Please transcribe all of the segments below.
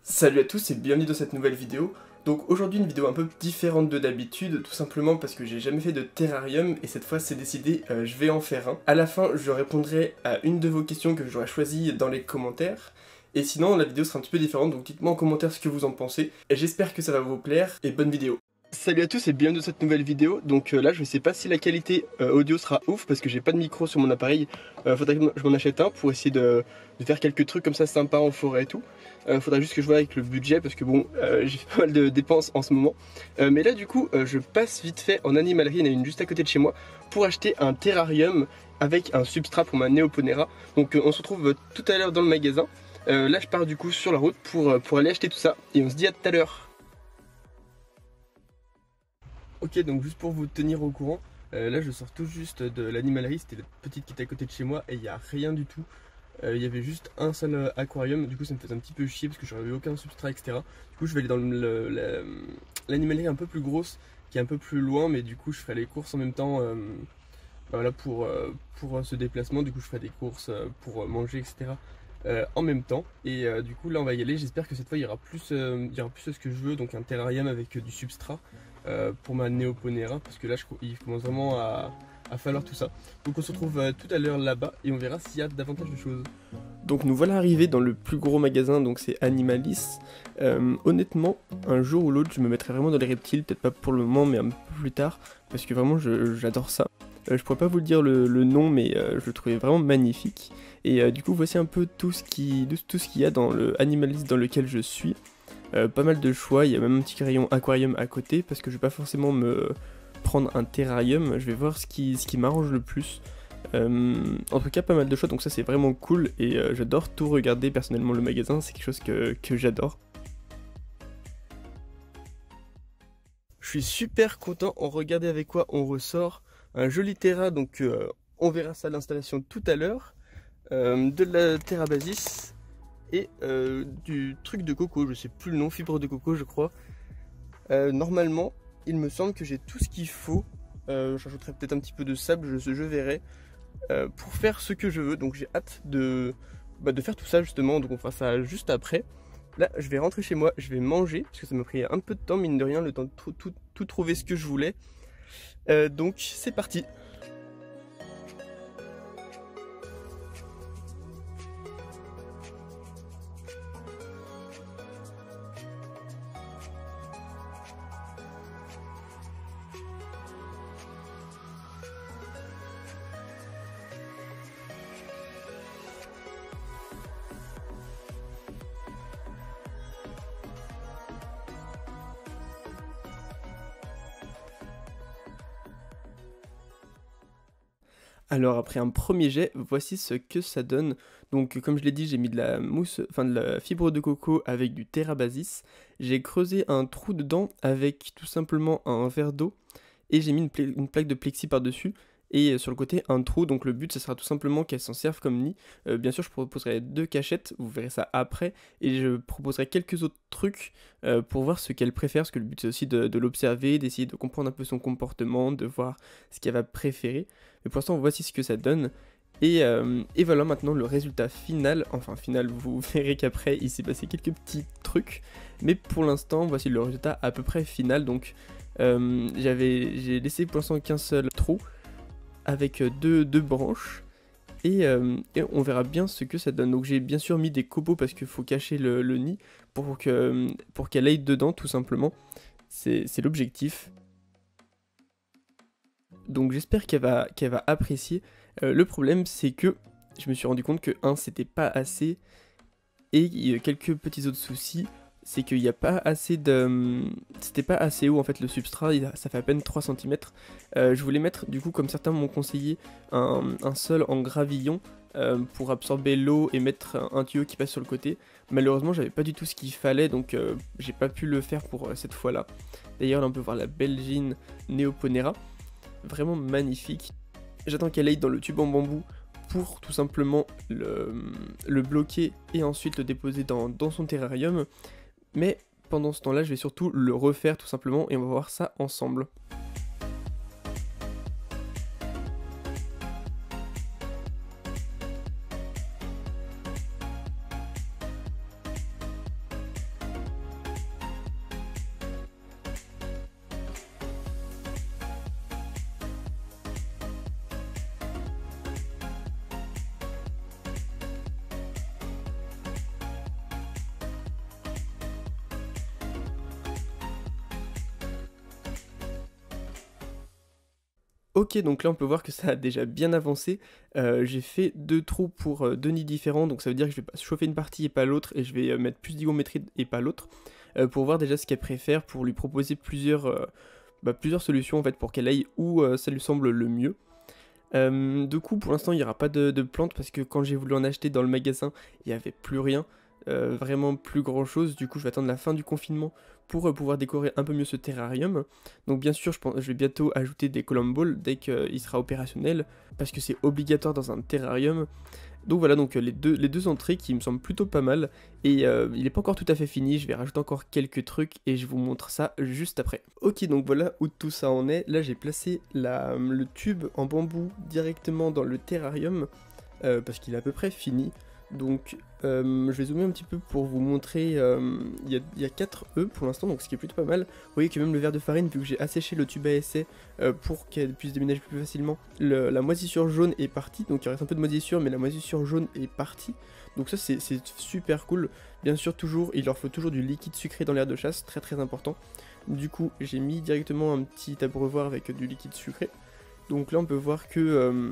Salut à tous et bienvenue dans cette nouvelle vidéo. Donc aujourd'hui une vidéo un peu différente de d'habitude, tout simplement parce que j'ai jamais fait de terrarium et cette fois c'est décidé, je vais en faire un. À la fin je répondrai à une de vos questions que j'aurais choisies dans les commentaires. Et sinon la vidéo sera un petit peu différente, donc dites-moi en commentaire ce que vous en pensez. Et j'espère que ça va vous plaire et bonne vidéo. Salut à tous et bienvenue dans cette nouvelle vidéo. Donc là je sais pas si la qualité audio sera ouf parce que j'ai pas de micro sur mon appareil. Faudrait que je m'en achète un pour essayer de faire quelques trucs comme ça sympas en forêt et tout. Faudrait juste que je vois avec le budget parce que bon j'ai fait pas mal de dépenses en ce moment. Mais là du coup je passe vite fait en animalerie, il y en a une juste à côté de chez moi, pour acheter un terrarium avec un substrat pour ma Neoponera. Donc on se retrouve tout à l'heure dans le magasin. Là je pars du coup sur la route pour aller acheter tout ça et on se dit à tout à l'heure. Ok, donc juste pour vous tenir au courant, là je sors tout juste de l'animalerie, c'était la petite qui était à côté de chez moi et il n'y a rien du tout. Il y avait juste un seul aquarium, du coup ça me faisait un petit peu chier parce que j'aurais eu aucun substrat, etc. Du coup je vais aller dans l'animalerie un peu plus grosse, qui est un peu plus loin, mais du coup je ferai les courses en même temps voilà, pour ce déplacement. Du coup je ferai des courses pour manger, etc. En même temps. Et du coup là on va y aller, j'espère que cette fois il y aura plus ce que je veux, donc un terrarium avec du substrat. Pour ma Neoponera parce que là il commence vraiment à falloir tout ça. Donc on se retrouve tout à l'heure là-bas et on verra s'il y a davantage de choses. Donc nous voilà arrivés dans le plus gros magasin, donc c'est Animalis. Honnêtement, un jour ou l'autre je me mettrai vraiment dans les reptiles, peut-être pas pour le moment mais un peu plus tard, parce que vraiment j'adore ça. Je pourrais pas vous le dire le nom, mais je le trouvais vraiment magnifique. Et du coup voici un peu tout ce qu'il y a dans le Animalis dans lequel je suis. Pas mal de choix, il y a même un petit rayon aquarium à côté parce que je vais pas forcément me prendre un terrarium, je vais voir ce qui m'arrange le plus. En tout cas pas mal de choix, donc ça c'est vraiment cool et j'adore tout regarder personnellement. Le magasin c'est quelque chose que j'adore. Je suis super content, on regardait avec quoi on ressort. Un joli terra, donc on verra ça à l'installation tout à l'heure. De la Terrabasis. Et du truc de coco, je sais plus le nom, fibre de coco je crois. Normalement, il me semble que j'ai tout ce qu'il faut. J'ajouterai peut-être un petit peu de sable, je verrai, pour faire ce que je veux. Donc j'ai hâte de faire tout ça justement, donc on fera ça juste après. Là, je vais rentrer chez moi, je vais manger, parce que ça m'a pris un peu de temps, mine de rien, le temps de tout trouver ce que je voulais. Donc c'est parti. Alors après un premier jet, voici ce que ça donne. Donc comme je l'ai dit, j'ai mis de la mousse, enfin de la fibre de coco avec du Terrabasis. J'ai creusé un trou dedans avec tout simplement un verre d'eau et j'ai mis une plaque de plexi par-dessus. Et sur le côté un trou, donc le but ce sera tout simplement qu'elle s'en serve comme nid. Bien sûr je proposerai 2 cachettes, vous verrez ça après. Et je proposerai quelques autres trucs pour voir ce qu'elle préfère. Parce que le but c'est aussi de l'observer, d'essayer de comprendre un peu son comportement, de voir ce qu'elle va préférer. Mais pour l'instant voici ce que ça donne. Et voilà maintenant le résultat final. Enfin final, vous verrez qu'après il s'est passé quelques petits trucs. Mais pour l'instant voici le résultat à peu près final. Donc j'ai laissé pour l'instant qu'un seul trou avec deux branches et on verra bien ce que ça donne. Donc j'ai bien sûr mis des copeaux parce qu'il faut cacher le nid pour qu'elle aille dedans tout simplement. C'est l'objectif. Donc j'espère qu'elle va apprécier. Le problème c'est que je me suis rendu compte que c'était pas assez et il y a quelques petits autres soucis. C'est qu'il n'y a pas assez de... C'était pas assez haut en fait le substrat, ça fait à peine 3 cm. Je voulais mettre du coup, comme certains m'ont conseillé, un sol en gravillon pour absorber l'eau et mettre un tuyau qui passe sur le côté. Malheureusement j'avais pas du tout ce qu'il fallait, donc j'ai pas pu le faire pour cette fois là. D'ailleurs là on peut voir la Belgian Neoponera, vraiment magnifique. J'attends qu'elle aille dans le tube en bambou pour tout simplement le bloquer et ensuite le déposer dans son terrarium. Mais pendant ce temps-là, je vais surtout le refaire tout simplement et on va voir ça ensemble. Ok, donc là on peut voir que ça a déjà bien avancé. J'ai fait 2 trous pour 2 nids différents, donc ça veut dire que je vais pas chauffer une partie et pas l'autre, et je vais mettre plus d'hygrométrie et pas l'autre, pour voir déjà ce qu'elle préfère, pour lui proposer plusieurs solutions en fait, pour qu'elle aille où ça lui semble le mieux. Du coup pour l'instant il n'y aura pas de plantes, parce que quand j'ai voulu en acheter dans le magasin, il n'y avait plus rien. Vraiment plus grand chose, du coup je vais attendre la fin du confinement pour pouvoir décorer un peu mieux ce terrarium. Donc bien sûr je vais bientôt ajouter des column balls dès qu'il sera opérationnel, parce que c'est obligatoire dans un terrarium. Donc voilà, donc les deux entrées qui me semblent plutôt pas mal, et il n'est pas encore tout à fait fini, je vais rajouter encore quelques trucs et je vous montre ça juste après. Ok, donc voilà où tout ça en est. Là j'ai placé le tube en bambou directement dans le terrarium, parce qu'il est à peu près fini. Donc je vais zoomer un petit peu pour vous montrer, il y a 4 œufs pour l'instant, donc ce qui est plutôt pas mal. Vous voyez que même le verre de farine, vu que j'ai asséché le tube à essai pour qu'elle puisse déménager plus facilement, la moisissure jaune est partie, donc il reste un peu de moisissure, mais la moisissure jaune est partie. Donc ça c'est super cool. Bien sûr toujours, il leur faut toujours du liquide sucré dans l'air de chasse, très très important. Du coup j'ai mis directement un petit abreuvoir avec du liquide sucré. Donc là on peut voir que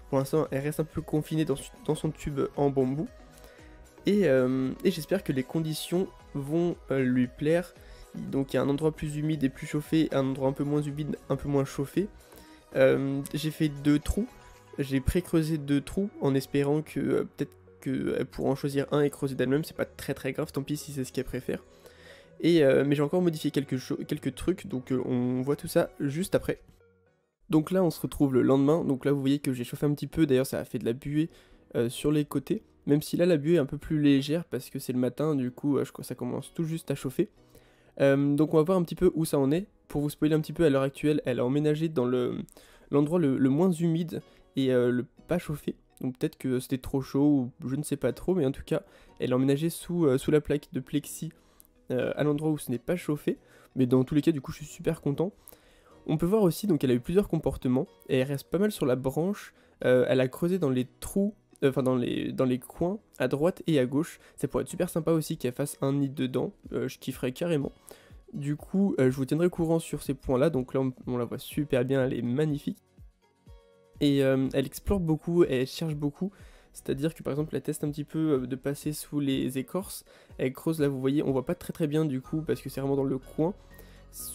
pour l'instant elle reste un peu confinée dans son tube en bambou. Et j'espère que les conditions vont lui plaire. Donc il y a un endroit plus humide et plus chauffé, un endroit un peu moins humide, un peu moins chauffé. J'ai fait 2 trous, j'ai pré-creusé 2 trous en espérant que peut-être qu'elle pourra en choisir un et creuser d'elle-même, c'est pas très très grave, tant pis si c'est ce qu'elle préfère. Mais j'ai encore modifié quelques trucs, donc on voit tout ça juste après. Donc là on se retrouve le lendemain, donc là vous voyez que j'ai chauffé un petit peu, d'ailleurs ça a fait de la buée sur les côtés, même si là la buée est un peu plus légère parce que c'est le matin, du coup je crois que ça commence tout juste à chauffer. Donc on va voir un petit peu où ça en est. Pour vous spoiler un petit peu, à l'heure actuelle elle a emménagé dans l'endroit le moins humide et le pas chauffé. Donc peut-être que c'était trop chaud ou je ne sais pas trop, mais en tout cas elle a emménagé sous la plaque de plexi à l'endroit où ce n'est pas chauffé. Mais dans tous les cas du coup je suis super content. On peut voir aussi, donc elle a eu plusieurs comportements, et elle reste pas mal sur la branche, elle a creusé dans les trous, enfin dans les coins, à droite et à gauche. Ça pourrait être super sympa aussi qu'elle fasse un nid dedans, je kifferais carrément. Du coup, je vous tiendrai au courant sur ces points-là, donc là on la voit super bien, elle est magnifique. Et elle explore beaucoup, elle cherche beaucoup, c'est-à-dire que par exemple elle teste un petit peu de passer sous les écorces, elle creuse là vous voyez, on voit pas très très bien du coup parce que c'est vraiment dans le coin.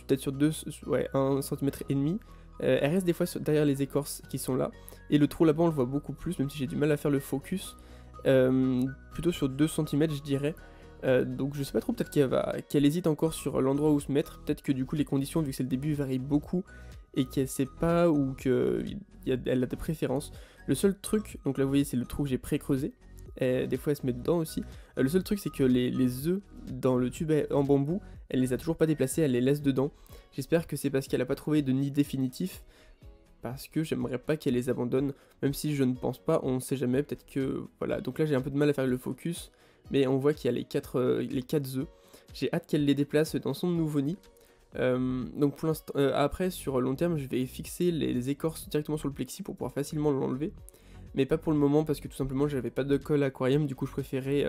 Peut-être sur 1 cm et demi. Elle reste des fois derrière les écorces qui sont là. Et le trou là-bas on le voit beaucoup plus, même si j'ai du mal à faire le focus. Plutôt sur 2 cm je dirais. Donc je sais pas trop, peut-être qu'elle hésite encore sur l'endroit où se mettre. Peut-être que du coup les conditions, vu que c'est le début, varient beaucoup. Et qu'elle sait pas ou qu'elle a des préférences. Le seul truc, donc là vous voyez c'est le trou que j'ai pré-creusé. Des fois elle se met dedans aussi. Le seul truc c'est que les œufs dans le tube en bambou, elle les a toujours pas déplacés, elle les laisse dedans. J'espère que c'est parce qu'elle a pas trouvé de nid définitif, parce que j'aimerais pas qu'elle les abandonne, même si je ne pense pas, on ne sait jamais, peut-être que... Voilà, donc là j'ai un peu de mal à faire le focus, mais on voit qu'il y a les 4 œufs. J'ai hâte qu'elle les déplace dans son nouveau nid. Donc pour l'instant, après sur long terme je vais fixer les écorces directement sur le plexi pour pouvoir facilement l'enlever. Mais pas pour le moment parce que tout simplement j'avais pas de colle aquarium, du coup je préférais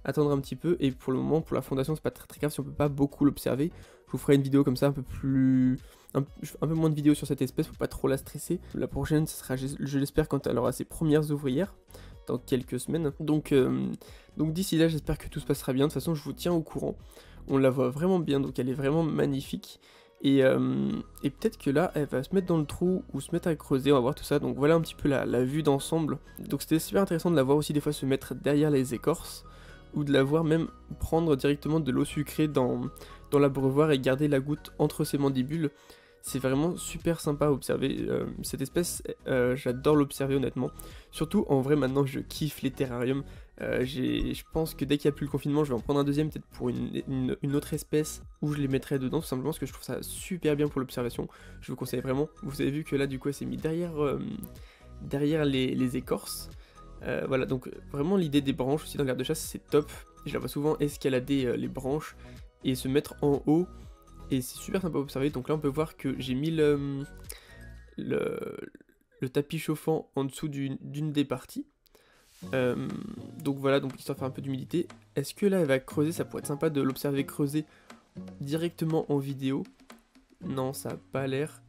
attendre un petit peu. Et pour le moment pour la fondation c'est pas très grave si on peut pas beaucoup l'observer. Je vous ferai une vidéo comme ça un peu plus... un peu moins de vidéos sur cette espèce pour pas trop la stresser. La prochaine ce sera je l'espère quand elle aura ses premières ouvrières, dans quelques semaines. Donc d'ici là j'espère que tout se passera bien, de toute façon je vous tiens au courant. On la voit vraiment bien, donc elle est vraiment magnifique. Et peut-être que là, elle va se mettre dans le trou ou se mettre à creuser, on va voir tout ça. Donc voilà un petit peu la vue d'ensemble. Donc c'était super intéressant de la voir aussi des fois se mettre derrière les écorces. Ou de la voir même prendre directement de l'eau sucrée dans l'abreuvoir et garder la goutte entre ses mandibules. C'est vraiment super sympa à observer. Cette espèce, j'adore l'observer honnêtement. Surtout en vrai maintenant je kiffe les terrariums. Je pense que dès qu'il n'y a plus le confinement, je vais en prendre un deuxième, peut-être pour une autre espèce, où je les mettrai dedans, tout simplement parce que je trouve ça super bien pour l'observation. Je vous conseille vraiment. Vous avez vu que là, du coup, elle s'est mise derrière les écorces. Voilà, donc vraiment l'idée des branches aussi dans le garde-chasse, c'est top. Je la vois souvent escalader les branches et se mettre en haut. Et c'est super sympa à observer. Donc là, on peut voir que j'ai mis le tapis chauffant en dessous d'une des parties. Donc voilà, donc histoire de faire un peu d'humidité. Est-ce que là elle va creuser? Ça pourrait être sympa de l'observer creuser directement en vidéo. Non, ça a pas l'air.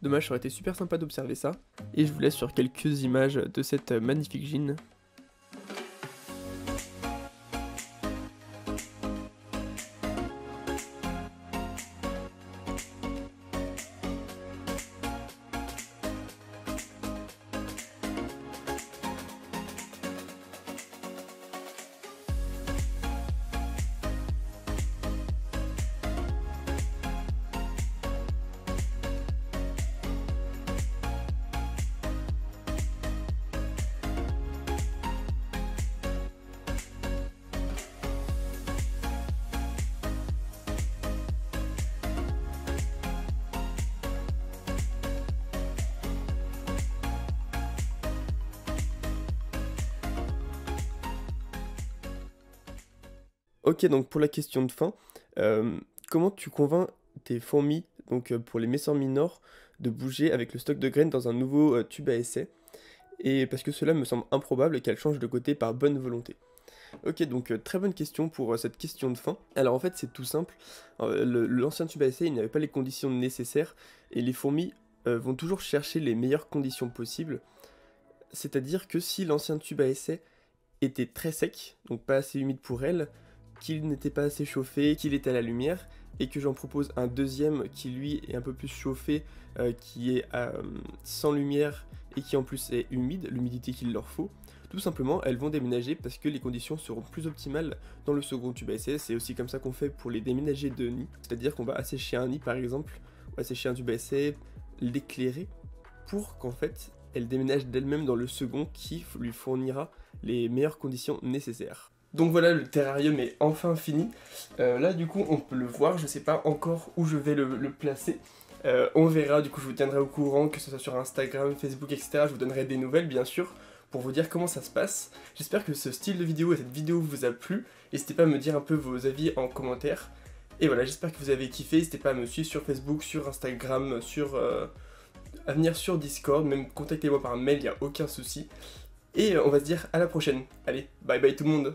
Dommage, ça aurait été super sympa d'observer ça. Et je vous laisse sur quelques images de cette magnifique gine. Ok, donc pour la question de fin, comment tu convaincs tes fourmis, donc pour les Messer minors, de bouger avec le stock de graines dans un nouveau tube à essai? Et parce que cela me semble improbable qu'elles changent de côté par bonne volonté. Ok, donc très bonne question pour cette question de fin. Alors en fait c'est tout simple, l'ancien tube à essai il n'avait pas les conditions nécessaires et les fourmis vont toujours chercher les meilleures conditions possibles. C'est-à-dire que si l'ancien tube à essai était très sec, donc pas assez humide pour elles, qu'il n'était pas assez chauffé, qu'il était à la lumière, et que j'en propose un deuxième qui lui est un peu plus chauffé, qui est sans lumière et qui en plus est humide, l'humidité qu'il leur faut, tout simplement elles vont déménager parce que les conditions seront plus optimales dans le second tube à essai. C'est aussi comme ça qu'on fait pour les déménager de nid, c'est-à-dire qu'on va assécher un nid par exemple, on va assécher un tube à essai, l'éclairer, pour qu'en fait elle déménage d'elle-même dans le second qui lui fournira les meilleures conditions nécessaires. Donc voilà, le terrarium est enfin fini. Là du coup on peut le voir, je sais pas encore où je vais le placer. On verra, du coup je vous tiendrai au courant, que ce soit sur Instagram, Facebook, etc. Je vous donnerai des nouvelles bien sûr, pour vous dire comment ça se passe. J'espère que ce style de vidéo et cette vidéo vous a plu. N'hésitez pas à me dire un peu vos avis en commentaire. Et voilà, j'espère que vous avez kiffé. N'hésitez pas à me suivre sur Facebook, sur Instagram, à venir sur Discord, même contactez-moi par mail, il n'y a aucun souci. Et on va se dire à la prochaine. Allez, bye bye tout le monde.